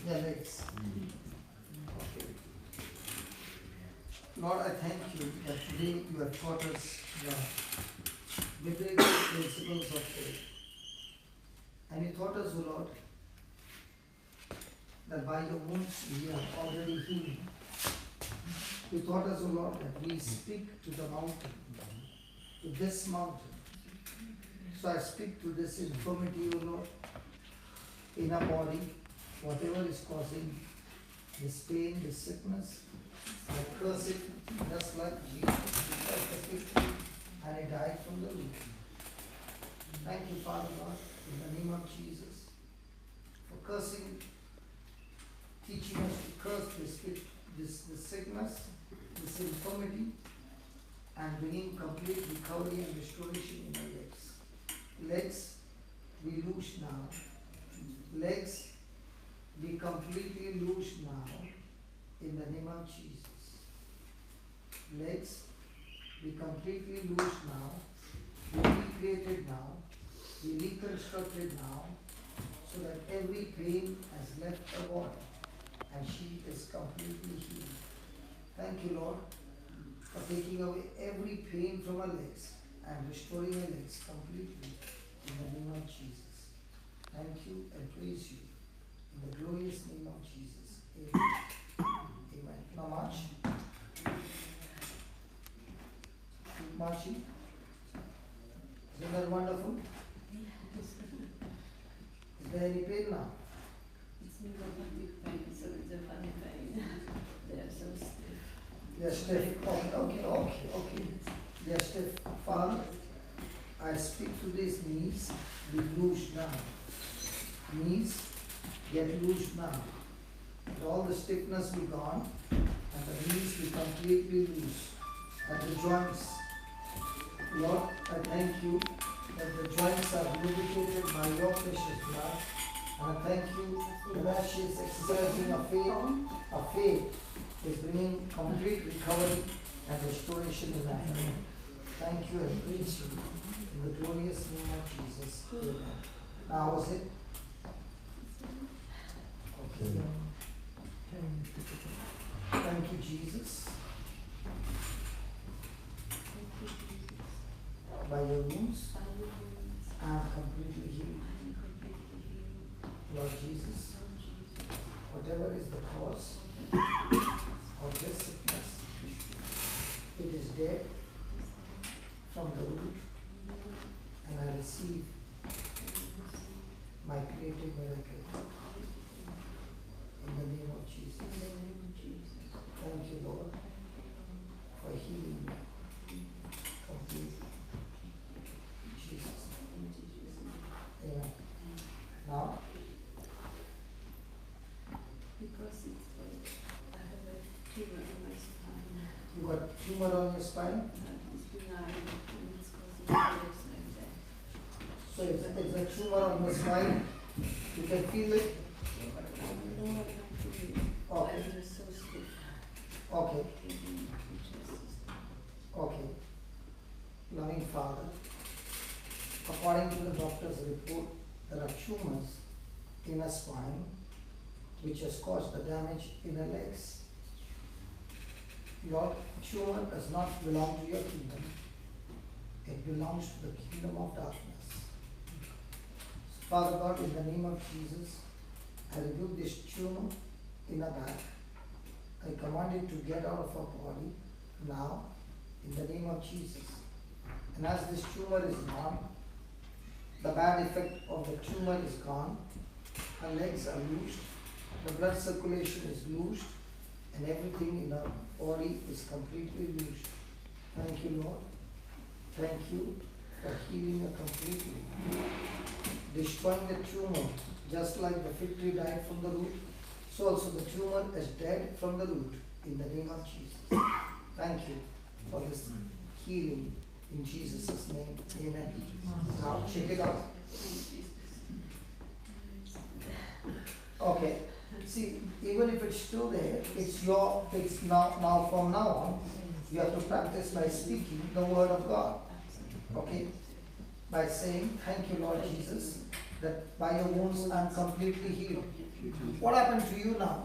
Yeah, legs. Okay. Lord, I thank you that today you have taught us the biblical principles of faith. And you taught us, O Lord, that by your wounds we are already healed. You taught us, O Lord, that we speak to the mountain, to this mountain. So I speak to this infirmity, O Lord, in our body, whatever is causing this pain, this sickness, I curse it just like Jesus took the fig tree and he died from the root. Thank you, Father God, in the name of Jesus, for cursing, teaching us to curse this sickness, this infirmity, and bringing complete recovery and restoration in our legs. Legs, we loose now. Legs, be completely loose now in the name of Jesus. Legs, be completely loose now, be recreated now, be reconstructed now, so that every pain has left her body and she is completely healed. Thank you, Lord, for taking away every pain from her legs and restoring her legs completely in the name of Jesus. Thank you and praise you in the glorious name of Jesus. Amen. Amen. Now march. Keep marching. Isn't that wonderful? Is there any pain now? It's neuropathic pain, so it's a funny pain. They're so stiff. They're stiff. Okay. They're stiff. Father, I speak to these knees, be loose now. Knees, get loose now. And all the stiffness be gone, and the knees be completely loose. And the joints, Lord, I thank you that the joints are lubricated by your precious blood. And I thank you that as she is exercising a faith is bringing complete recovery and restoration in that. Thank you and praise you in the glorious name of Jesus. Amen. Now was it? Okay. Thank you, Jesus. By your wounds, I am completely healed. Lord Jesus, whatever is the cause of this sickness, it is dead from the root, and I receive my creative miracle in the name of Jesus. Thank you, Lord, for healing me completely. Jesus. Amen. Now, Because I have a tumor on my spine. you got tumor on your spine, It's benign and it's causing headaches like that. so it's a tumor on the spine. You can feel it. No, I can't feel it. Okay. I'm just so stiff. Okay. Feeling my chest is stiff. Okay. Loving Father, according to the doctor's report, there are tumors in her spine which has caused the damage in her legs. Your tumor does not belong to your kingdom. It belongs to the kingdom of darkness. So Father God, in the name of Jesus, I rebuke this tumor in her back. I command it to get out of her body now in the name of Jesus. And as this tumor is gone, the bad effect of the tumor is gone, her legs are loosed, the blood circulation is loosed, and everything in her body is completely loosed. Thank you, Lord. Thank you for healing her completely. Destroying the tumor, just like the fig tree died from the root, so also the tumor is dead from the root in the name of Jesus. Thank you for this healing in Jesus' name. Amen. Now check it out. Okay. See, even if it's still there, it's now from now on, you have to practice by speaking the word of God. Okay? By saying, thank you, Lord Jesus, that by your wounds I'm completely healed. What happened to you now?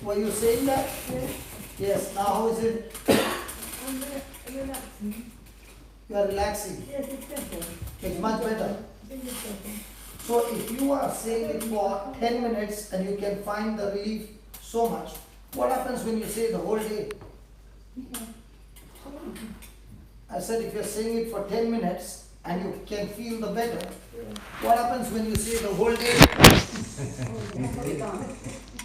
Were you saying that? Yes. Now how is it? I'm relaxing. You are relaxing. Yes, it's better. It's much better. It's better. So if you are saying it for 10 minutes and you can find the relief so much, what happens when you say the whole day? I said if you're saying it for 10 minutes and you can feel the better, what happens when you say the whole day?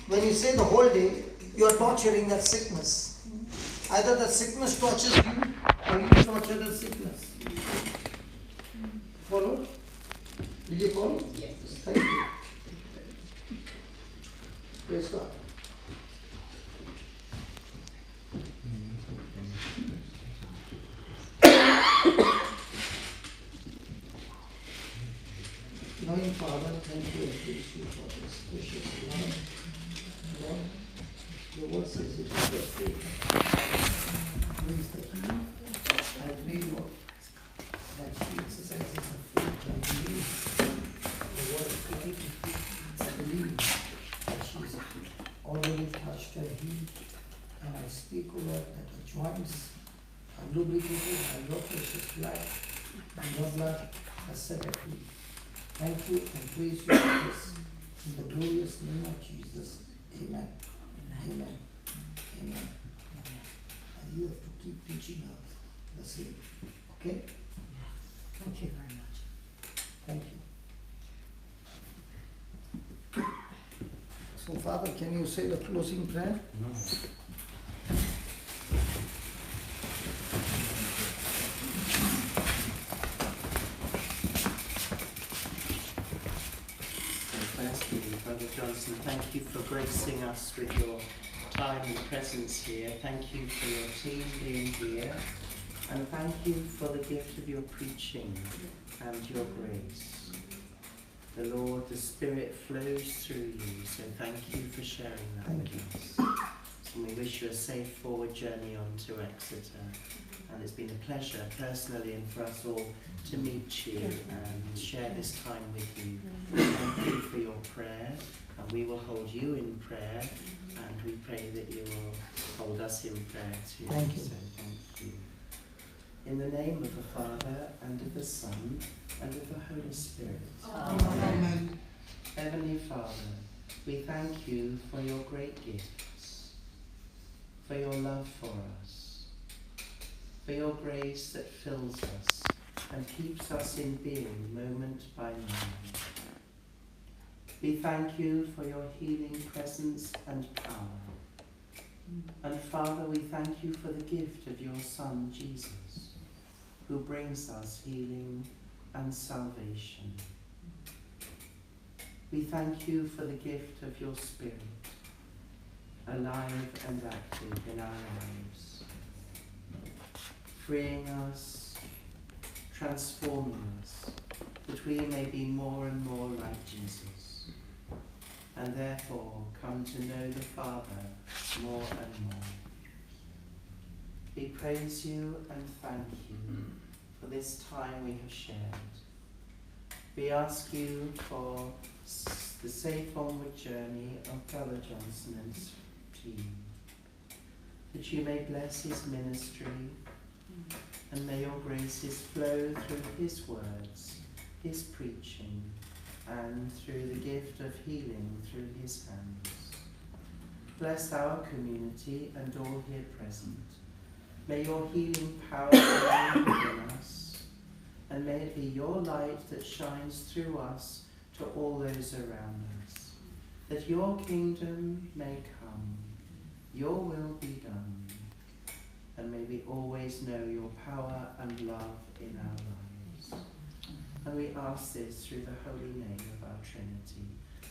When you say the whole day, you are torturing that sickness. Either the sickness tortures you or you torture the sickness. Follow? Did you follow? Yes. Thank you. Praise God. Loving Father, thank you and praise you for this precious love. Lord, your word says it is your faith. Brings the healing. I pray, Lord, that she exercises her faith and believes the word of God. I believe that she is already touched and healed. And I speak, O Lord, that the joints are lubricated by your precious blood, and your blood has set her free. Thank you and praise you for this. In the glorious name of Jesus. Amen. Amen. Amen. And you have to keep teaching her the same. Okay? Thank you very much. Thank you. So, Father, can you say the closing prayer? Firstly, Brother Johnson, thank you for gracing us with your time and presence here. Thank you for your team being here. And thank you for the gift of your preaching and your grace. The Lord, the Spirit flows through you, so thank you for sharing that with us. And we wish you a safe forward journey on to Exeter. And it's been a pleasure personally and for us all to meet you and share this time with you. Thank you for your prayer, and we will hold you in prayer, and we pray that you will hold us in prayer too. Thank you. So thank you. In the name of the Father, and of the Son, and of the Holy Spirit. Amen. Heavenly Father, we thank you for your great gifts, for your love for us, for your grace that fills us and keeps us in being moment by moment. We thank you for your healing presence and power. And Father, we thank you for the gift of your Son, Jesus, who brings us healing and salvation. We thank you for the gift of your Spirit, alive and active in our lives, freeing us, transforming us, that we may be more and more like Jesus, and therefore come to know the Father more and more. We praise you and thank you for this time we have shared. We ask you for the safe onward journey of Brother Johnson and his team, that you may bless his ministry, and may your graces flow through his words, his preaching, and through the gift of healing through his hands. Bless our community and all here present. May your healing power remain within us, and may it be your light that shines through us to all those around us, that your kingdom may come, your will be done, and may we always know your power and love in our lives. And we ask this through the holy name of our Trinity,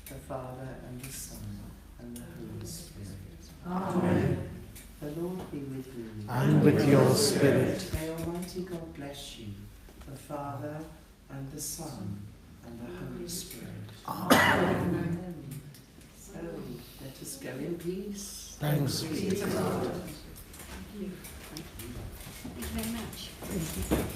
the Father and the Son and the Holy Spirit. Amen. The Lord be with you. And with your spirit. May Almighty God bless you, the Father and the Son and the Holy Spirit. Amen. So let us go in peace. Thanks be to God. Thank you very much.